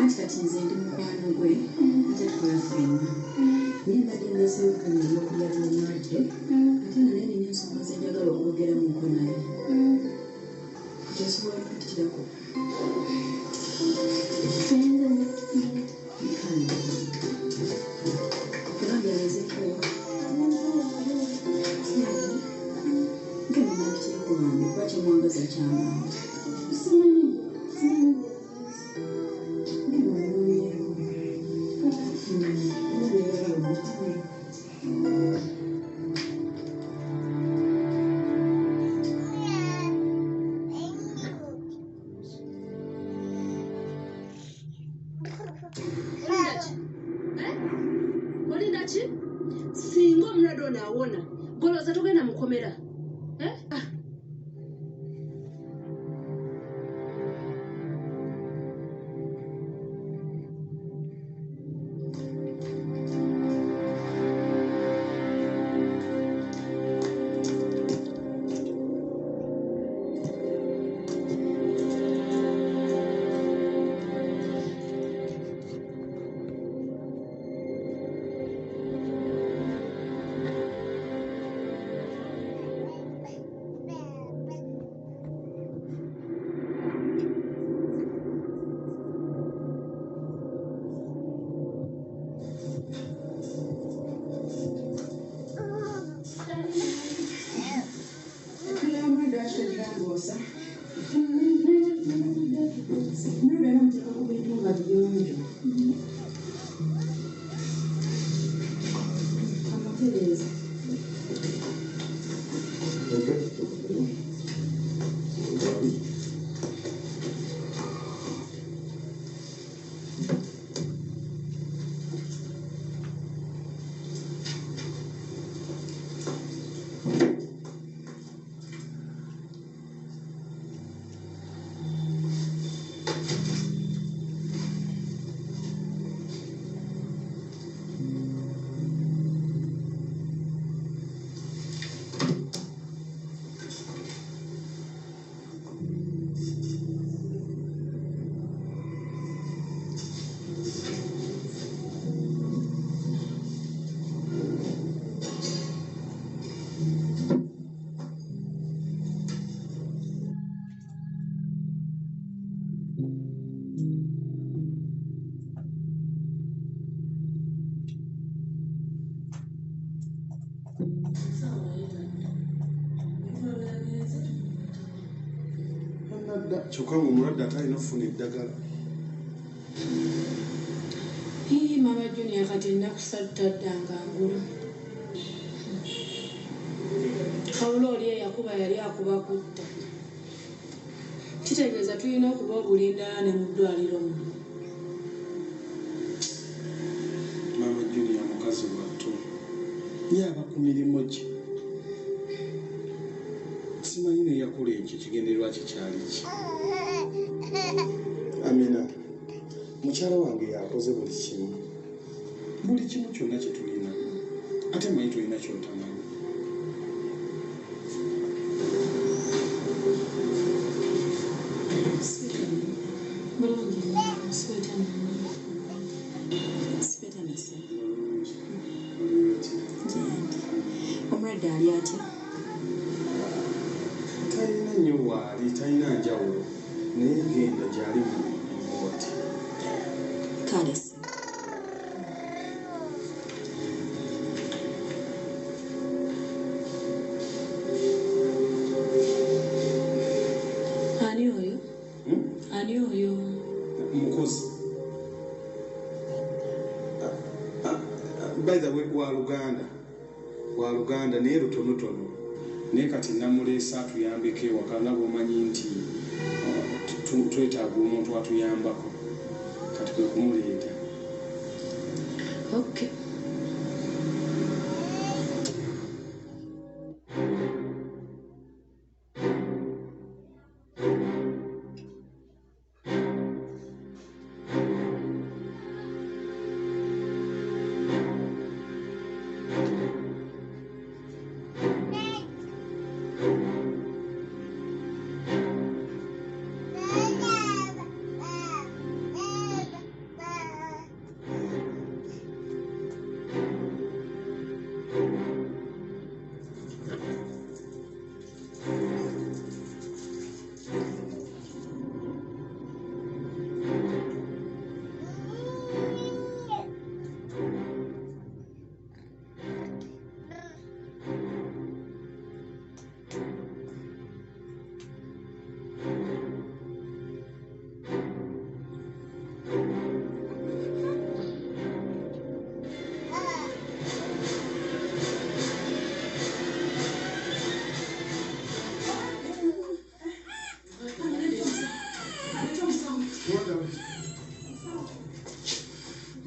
anti kati nze ndi mukwano gwe ate tukola ffenna naye mbadde naseewukanya ebyokulya by'omwadde ate nga naye nina ensonga ze njagala okwogeramukko naye kati osobola okutukirako kubanga yalezeko nkenanabikireko bambi kuba kyemwangaza kyamaanyi singa omulwadde ono awona golooza tugenda mukomera kyokka ng'omulwadde atalina okufuna eddagala. Mama Junior kati ennaku ssatu taddanga ngula. Kawulo oli eyakuba yali akuba kutta. Kitegeeza tulina okuba obulindala ne mu ddwaliro muno. Mama Junior mukazi wattu ye aba ku mirimu gye. Simanyi ne yakola ekyo kigendererwa kye kyali ki. Amina, mukyala wange yakoze buli kimu kyonna kye tulina ate manyi tulina kyotamanyi. Omulwadde ali atya? Talina nnyo waali, talina njawulo naye genda gyali mu wooti. Kale ani oyo? Mukozi. By the way, wa Luganda naye lutonotono. Naye kati namuleesa atuyambeko ewaka nga bw'omanyi nti twetaaga omuntu atuyambako. Kati kwe kumuleeta. Okay.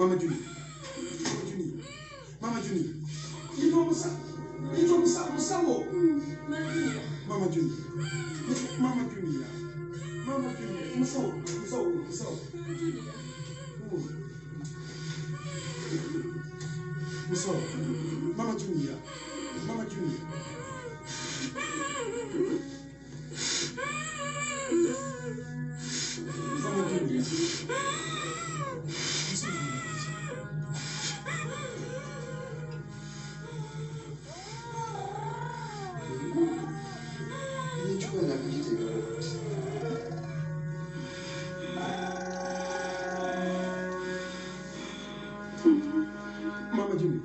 Mama Junior. Mama Junior. You know what's up? You know what's up? What's up? Mama Junior. Mama Junior. Mama Junior. What's up? What's up? What's up? What's up? Mama Junior. Mama Junior. Mama Junior. Mama Junior.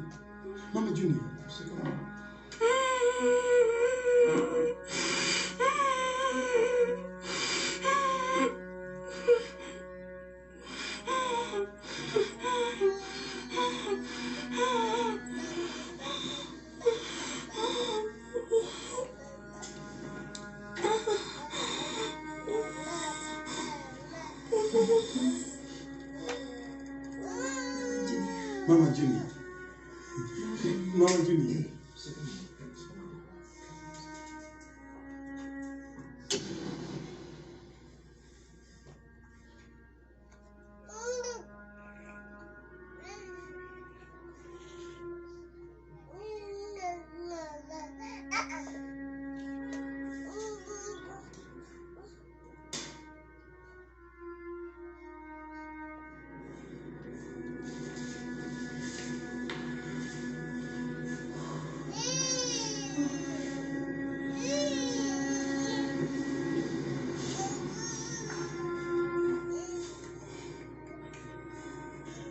Mama Junior. Mama Junior. Mama Junior.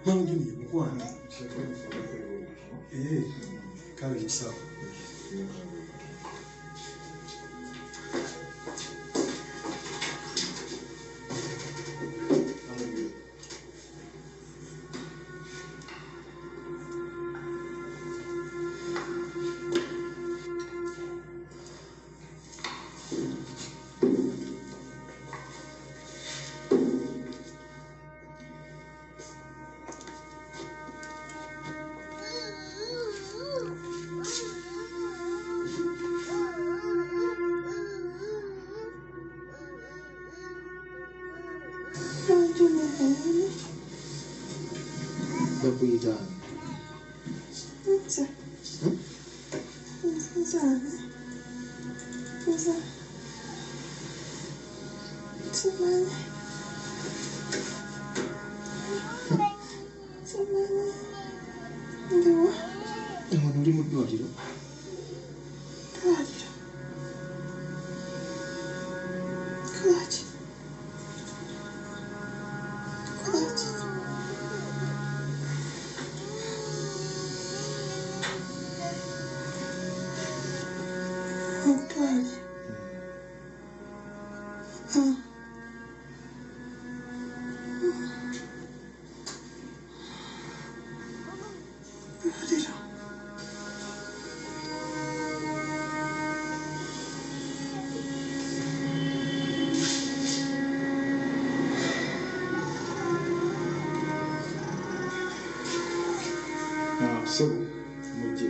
Mama Junior, mkwana. Karibu sawa. Bakuyita ono oli mu ddwaliro Sebo mujje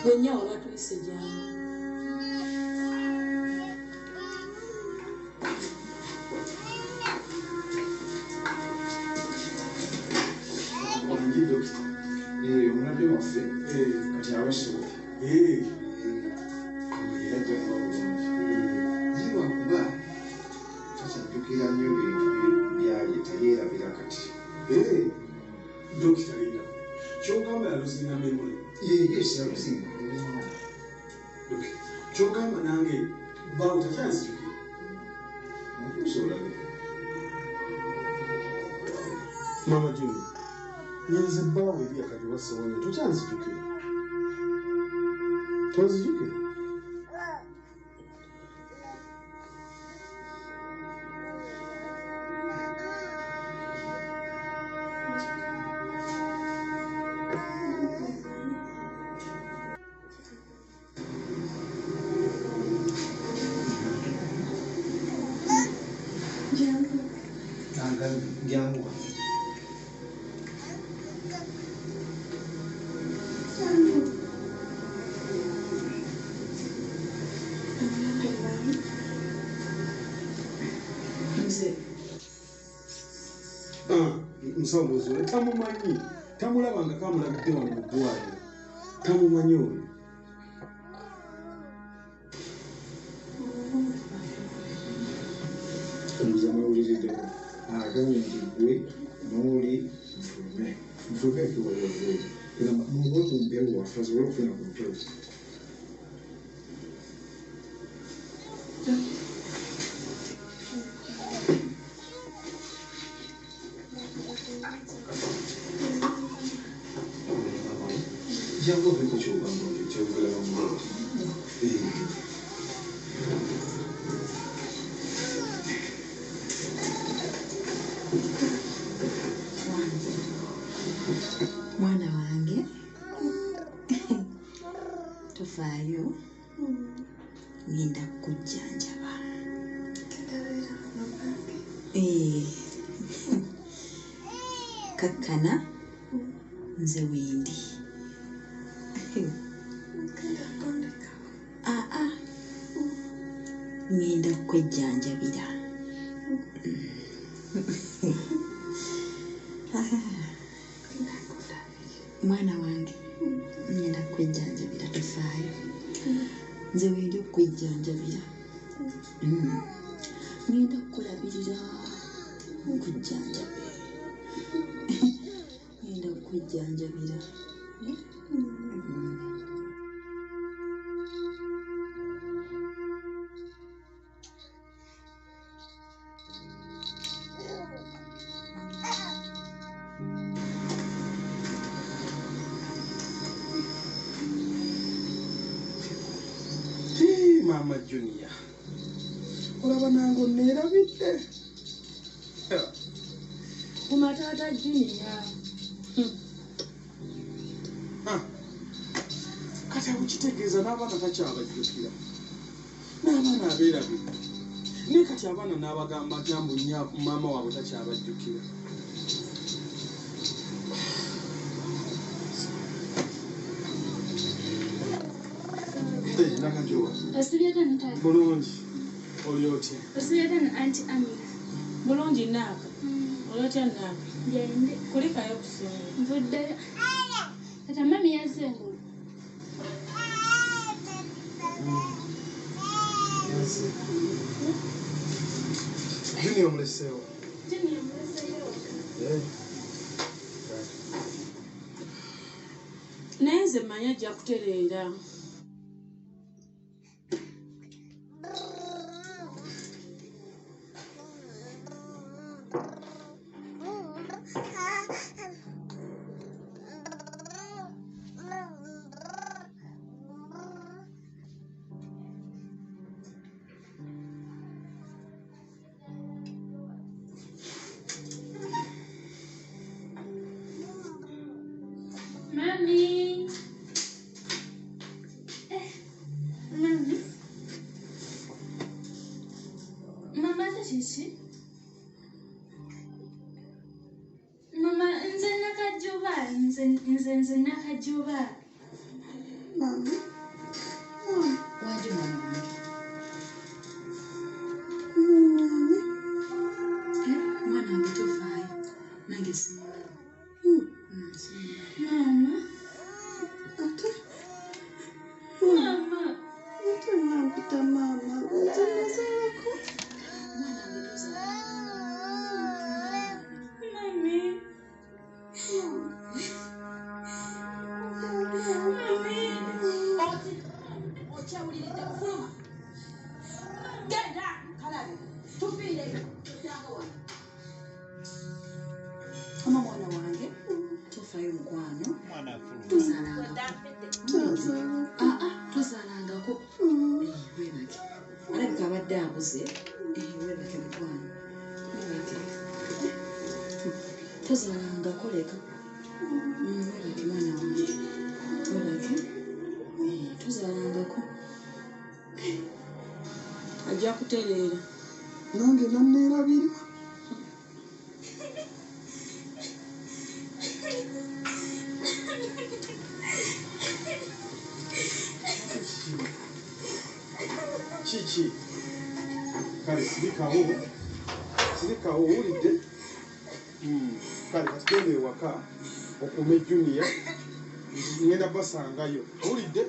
Wennya waba tuyise gy'ani. omulwadde waffe kati abasobola lwakuba takyajjukira nnyo bintu byali teyeerabira kati Dokita Linda. Kyogamba yaluzinga memory. yaluzinga Kyogamba nange bawo takyanzijukira. osobola Mama Junior. Nyenze bbaawo eri akati basobonya tokyanzijukira. Tonzijukira. Jangu. Musawo oyo tamumanyi, tamulabanga kamulabidde wano mu ddwaliro, tamumanyi oyo. Omuza mwewuliriddewo agambye nti gwe n'oli nfulume ekiwaliraggwe era muwe ku mpewo waffe asobole okufuna ku mpewo. Jangu oveko kyogamba olyo kyogera mu Mwana wange tofaayo ngenda kukujjanjaba. Kakkana nze wendi. Ngenda kwejjanjabira. Mwana wange ngenda kwejjanjabira tofaayo. Nze wendi okwejjanjabira. Ngenda kukulabirira nkujjanjabe. Ngenda okwejjanjabira. Mama Junior, olaba nange onneerabidde. Kumatata Junior. Kati akukitegeeza n'abaana takyabajjukira, n'abaana abeerabidde, naye kati abaana n'abagamba jambo nnyo maama waabwe takyabajjukira. Nakajowa bulungi oli otya? Bulungi naaka olotya naaka kulikayo kusinga Nvuddeyo. Kata mami yazze engulu. Junior muleseewo. Junior muleseeyo. naye nze mmanyi ajja kutereera. Mami. Mami. Mama tashishi. Mama nze nakajuba nze nakajuba. Mama. Waje mwana wange. Mwana wange tofaayo. Nange simulaba. Mama. Ate? Mama. Ate nampita mama. Nze nazaalako. Mwana wange tozaala. Mami. Mami. Okyawuliridde kufuluma. Genda kalabe. Tufiireyo. Totyanga wano. Mama mwana wange. Tofaayo mukwano. Tozaalangako. Weebake. Alabika abadde abuze. Weebake mukwano. Weebake. Tozaalangako leka. Weebake mwana wange. Weebake. Tozaalangako. Ajja kutereera. Nange nanneerabira. Kiki. Kale sirikawo owulidde. Kale kati genda ewaka okuume Junior. Ngenda basangayo. Owulidde?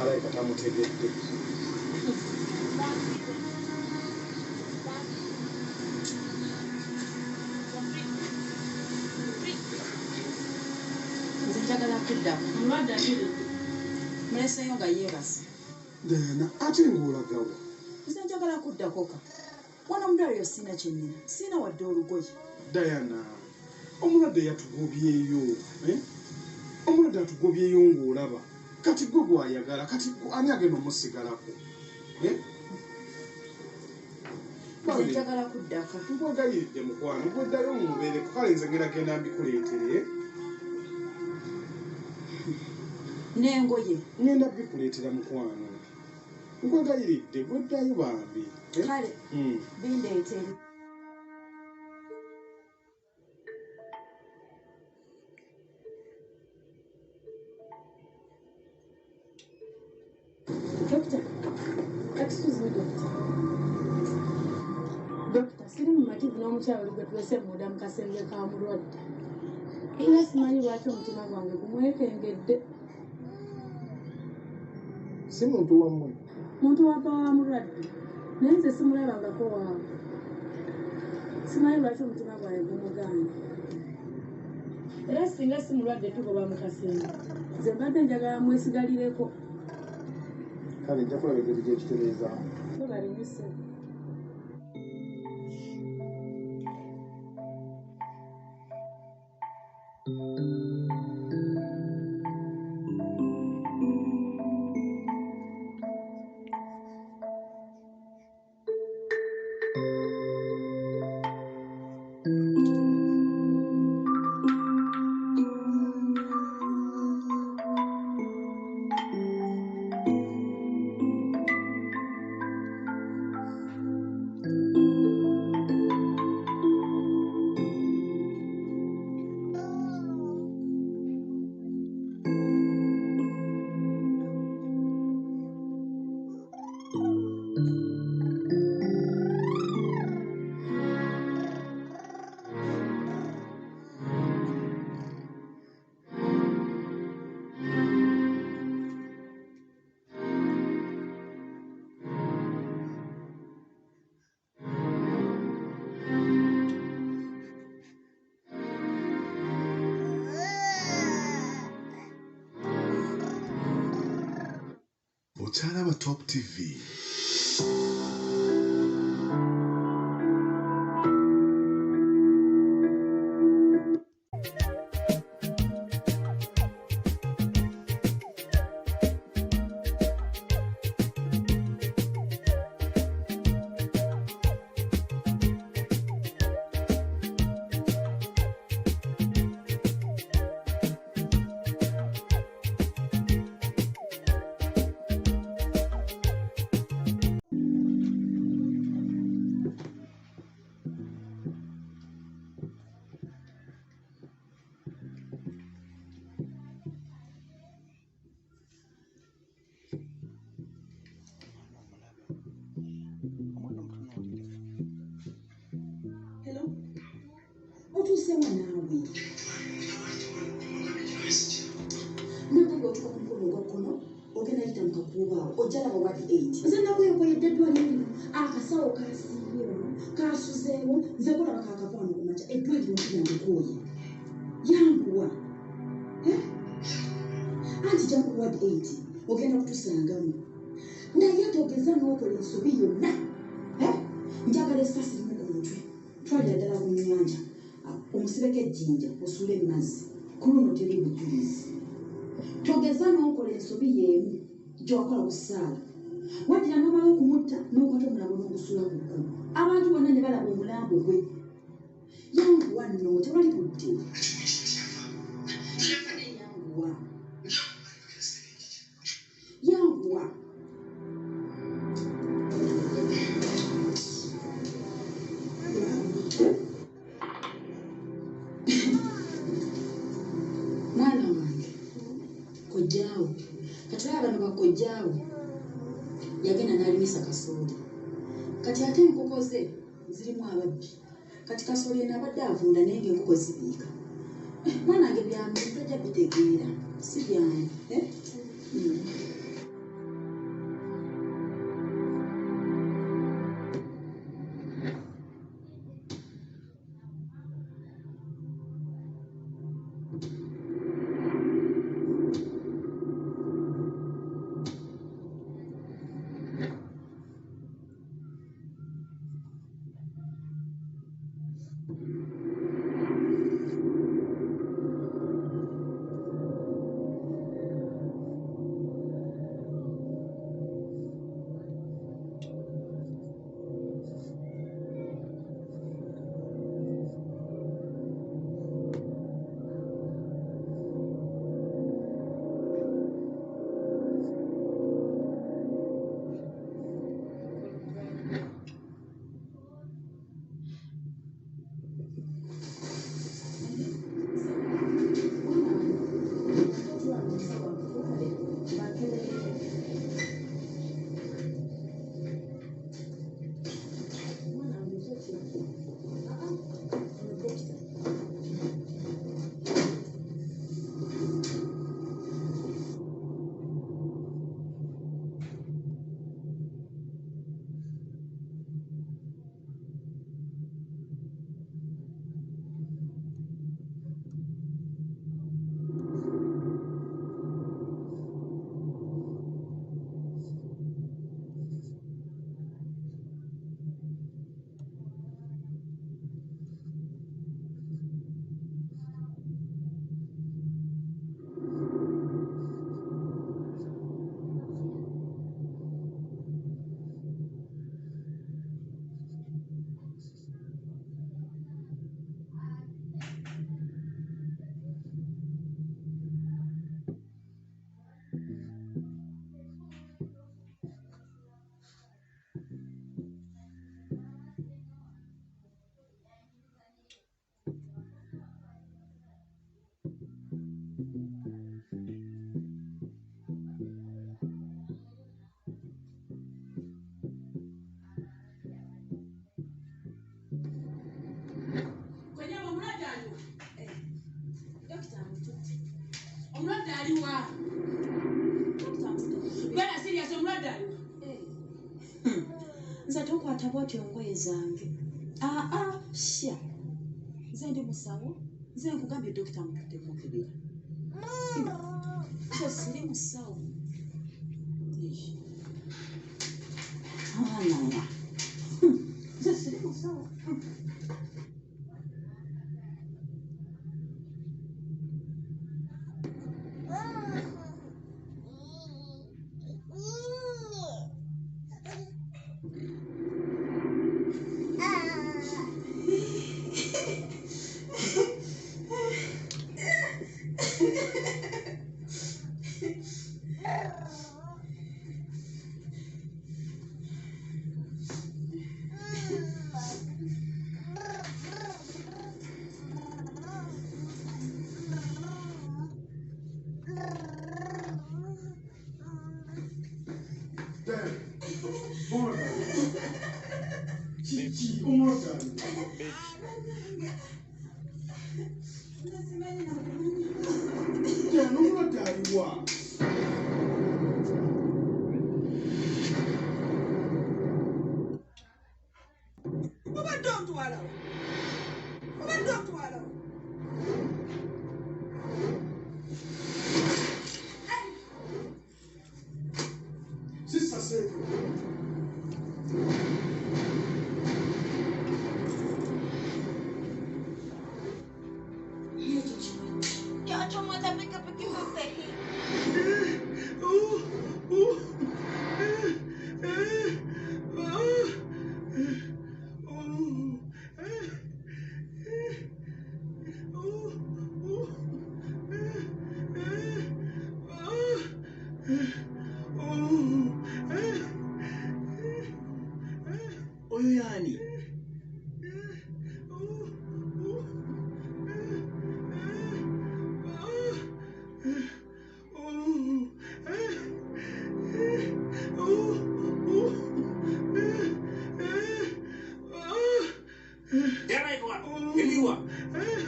Alabika tamutegedde. Nze njagala kuddamu. Omulwadde abiridde. Muleseyo nga yeebase. Diana, ate ng'olagawa. Nze njagala kuddako ka. Wano omudwaliro siina kyennina. Siina wadde olugoye. Diana, omulwadde yatugobyeyo. Omulwadde atugobyeyo ng'olaba. Kati gwe gw'ayagala, kati ani agenda omusigalako? Nze njagala kuddaka. Nkwagayiridde mukwano, gweddayo mubeereko, kale nze genda mbikuleetere. N'engoye. Ngenda bikuleetera mukwano. Nkwagayiridde, gweddayo bambi. Kale, bindeetere. Doctor, excuse me, doctor. Doctor, siri mumativu n'omukyalo gwe tuwese munda mu kasenge ka mulwadde. Era simanyi lwaki omutima gwange gumwekengedde. Si muntu wammwe. Muntu wapa wa mulwadde. Naye nze simulabangako waabwe. Simanyi lwaki omutima gwange gumugaanye. Era singa si mulwadde tugoba mu kasenge. Nze mbadde njagala mwesigalireko. Kale nja kulaba engeri gy'ekitereezaamu. Tobalimise. Okyalaba Top TV. Otuusewa naawe. Nagamba otuka ku mukono ogwakkono ogenda yita mu kakuubaawo ojja laba wadi 8. Nze nakwekweredde eddwaliro lino akasawo kaasimbye wano kaasuzeewo nze kulaba kaakavaano ku makya eddwaliro nkiyandikooye yanguwa anti jja ku wadi 8 ogenda kutusangamu naye togeza n'okola ensobi yonna njagala essasi limu ku mutwe twalira ddala ku nnyanja omusibeko ejjinja osuula emazzi ku luno teri bujulizi togeza n'okola ensobi y'emu gy'okola ku ssaala waddira n'omala okumutta n'okwata omulabo n'ogusula ku kkubo abantu bonna ne balaba omulambo gwe yanguwa nno tewali budde yanguwa yanguwa mwana wange kojjaawo kati olaba bano bakojjaawo yagenda n'alimisa kasooli kati ate enkoko ze zirimu ababbi kati kasooli eno abadde avunda naye ng'enkoko zibiika mwana wange byamu tojja bitegeera si byamu nze tokwata bw'otyo engoye zange sha nze ndi musawo nze nkugambye dokita mutute mukibira so siri musawo naya nze siri musawo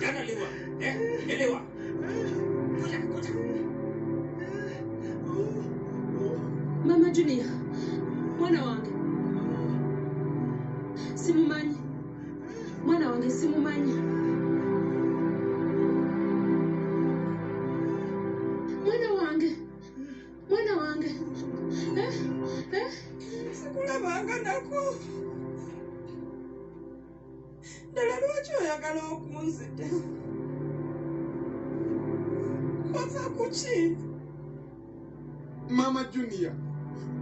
Dada lewa. Elewa. Kuja. Mama Junior, mwana wange. Simumanyi. Mwana wange simumanyi. Mwana wange. Sikulabanga nako. Ddala lwaki oyagala okunzita? Ova kuki? Mama Junior,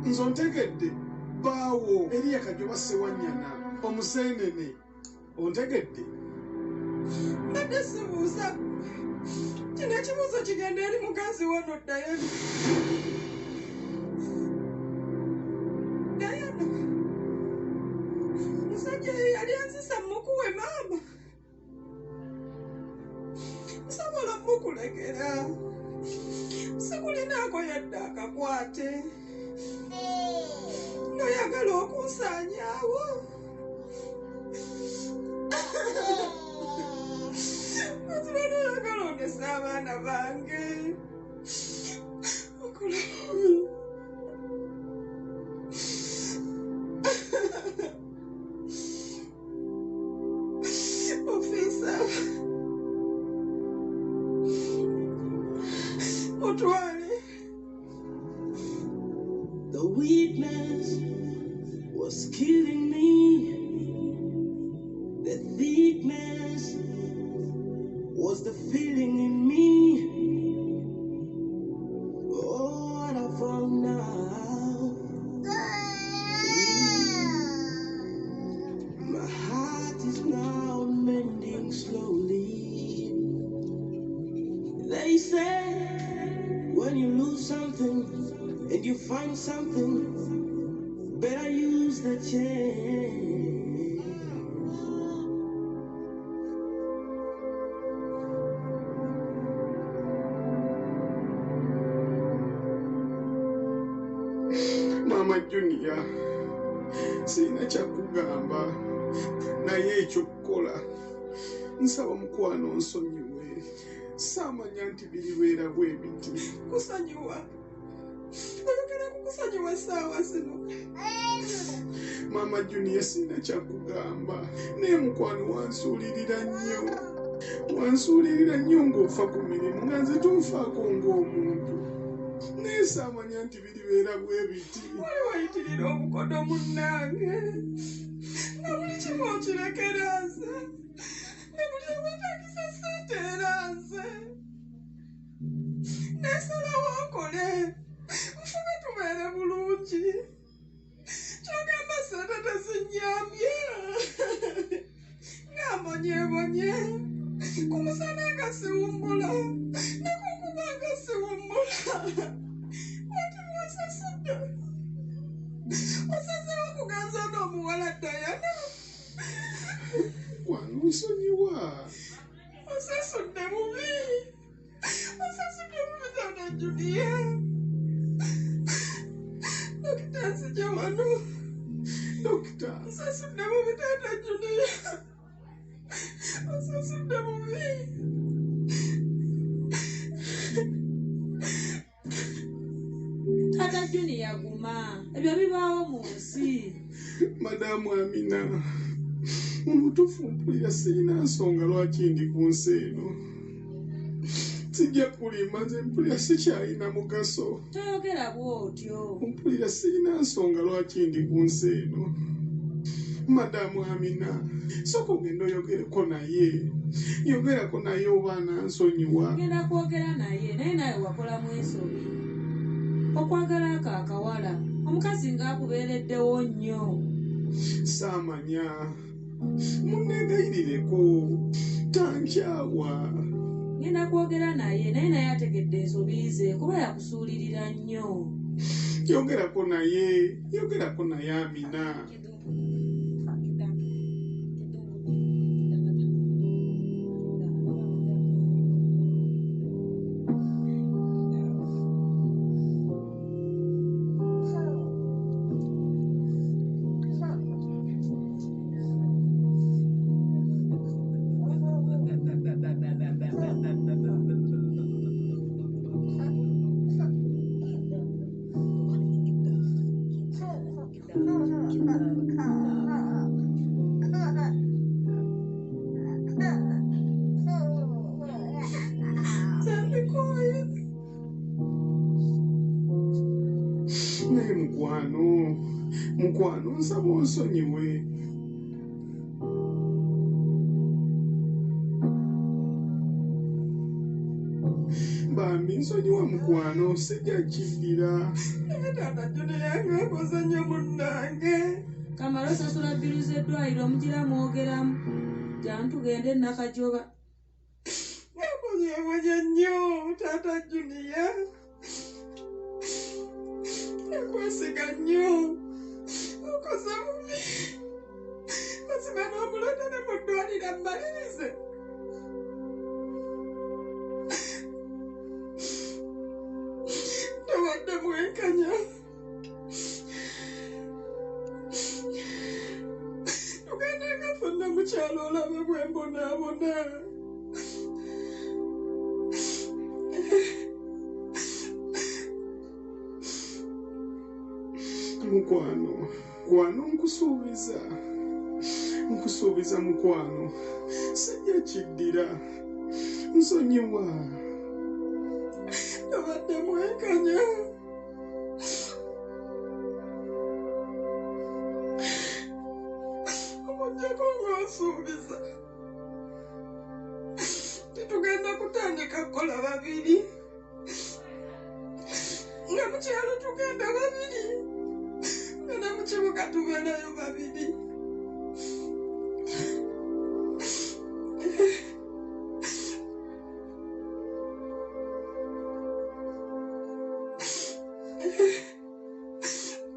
nze ontegedde baawo Eriya Kajoba Ssewanyana omuseenene ontegedde. Mbadde sibuuza. Kino ekibuuzo kigenda eri mukazi wano Dayana. Dayana, musajja yali anzisa mukuwe maama. Nsobola mukulekera. Sikulinaako yadde akakwate. Noyagala okunsaanyaawo. Mazima noyagala ondesa abaana bange. Okulabi. Ofisa. Otwale. The weakness was killing me. The thickness was the feeling in me. Oh, and I found out. My heart is now mending slowly. They say when you lose something and you find something, better use the chance. Mama Junior, sina kyakugamba naye ekyokukola nsaba mukwano nsonyiwe. Saamanya nti biribeera bwe biti. Kusonyiwa. Oyogera ku kusonyiwa essaawa zino. Mama Junior, sina kyakugamba naye mukwano wansuulirira nnyo ng'ofa ku mirimu nga nze tonfaako ng'omuntu. Naye saamanya nti biribeera bwe biti. Wali wayitirira obukodo munnange. Nga buli kimu okirekera nze. Ne buli ewetagisa ssente era nze. Nesalawo nkole. Nfube tubeere bulungi. Kyogamba ssente tezinnyambye. Nga mbonyeebonye. Ku musana nga siwummula. Ne ku nkuba nga siwummula. Ati wasasudde. Osazeewo kuganza n'omuwala Dayana. Wano nsonyiwa. Osasudde bubi. Osasudde bubi Dada Junior. Dokita nzija wano. Dokita. Osasudde bubi Dada Junior. Osasudde bubi. Tata Junior guma. Ebyo bibaawo mu nsi. Madamu Amina, mu butuufu mpulira sirina nsonga lwaki ndi ku nsi eno. Sijja kulimba nze mpulira sikyalina mugaso. Toyogera bw'otyo. Mpulira sirina nsonga lwaki ndi ku nsi eno. Madamu Amina, sooka ogenda oyogereko naye. Yogerako naye oba anansonyiwa. Ogenda kwogera naye naye nawe wakola mwesobi. Okwagala ako akawala omukazi ng'akubeereddewo nnyo. Saamanya. Munneegayirireko. Tankyawa. Ngenda kwogera naye naye ategedde ensobi ze kuba yakusuulirira nnyo. Yogerako naye Amina. Mukwano nsaba onsonyiwe. Bambi nsonyiwa mukwano sijja kiddira. Taata Junior ng'akoze nnyo munnange. Kamala osasula bbiru z'eddwaliro omugira mwogeramu. Jjangu tugende Nakajoba. Ng'akoze nnyo Taata Junior. Yakwesiga nnyo. Okoze bubi. Mazima n'omulonda ne mu ddwaliro ammalirize. Tobadde mwenkanya. Tugende nga ffenna mukyalo olabe bwe mbonaabona. Mukwano nkusuubiza mukwano sijja kiddira. Nsonyiwa. Tobadde mwenkanya. Omuggyako ng'osuubiza. Tetugenda kutandika kukola babiri. Nga mu kyalo tugenda babiri. Nga ne mu kibuga tubeerayo babiri.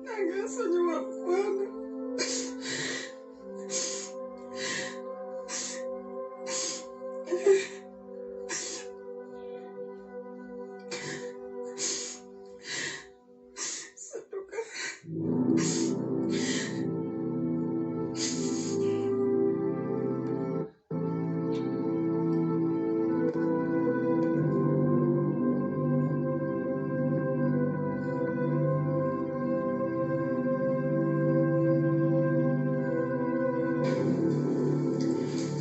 Nange nsonyiwa mukwano. Sadduka.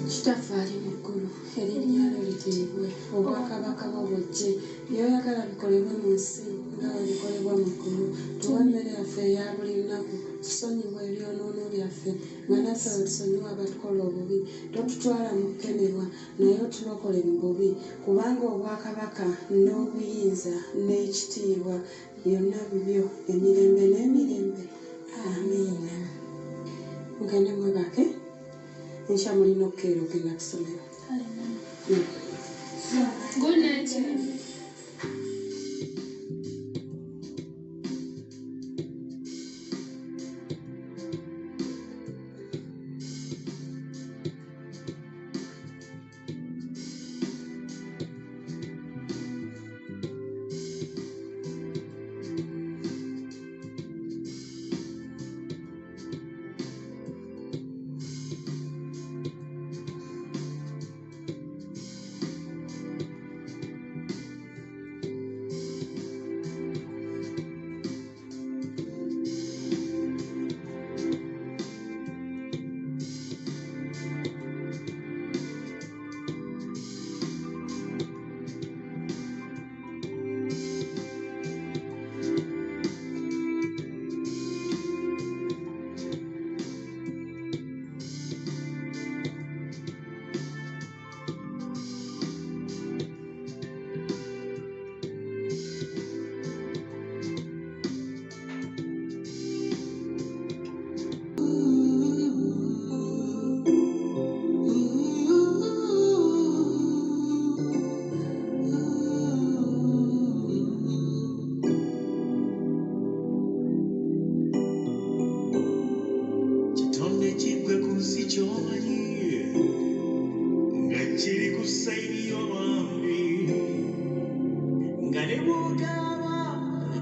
Kitaffe ali mu ggulu, erinnya lyo litiibwe, obwakabaka bwo bujje, by'oyagala bikolebwe mu nsi nga bwe bikolebwa mu ggulu. Tuwa emmere yaffe eya buli lunaku, tusonyiwe ebyonoono byaffe, nga naffe bwe tusonyiwa abatukola obubi. Totutwala mu kukenerwa, naye otulokole mu bubi. Kubanga obwakabaka n'obuyinza n'ekitiibwa byonna bibyo emirembe n'emirembe. Amiina. Mugende mwebake. Enkya mulina okukeera okugenda ku ssomero. Good night.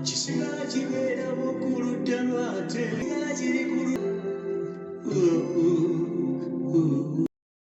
kisigala kibeera bukulu ddala ate kiri ku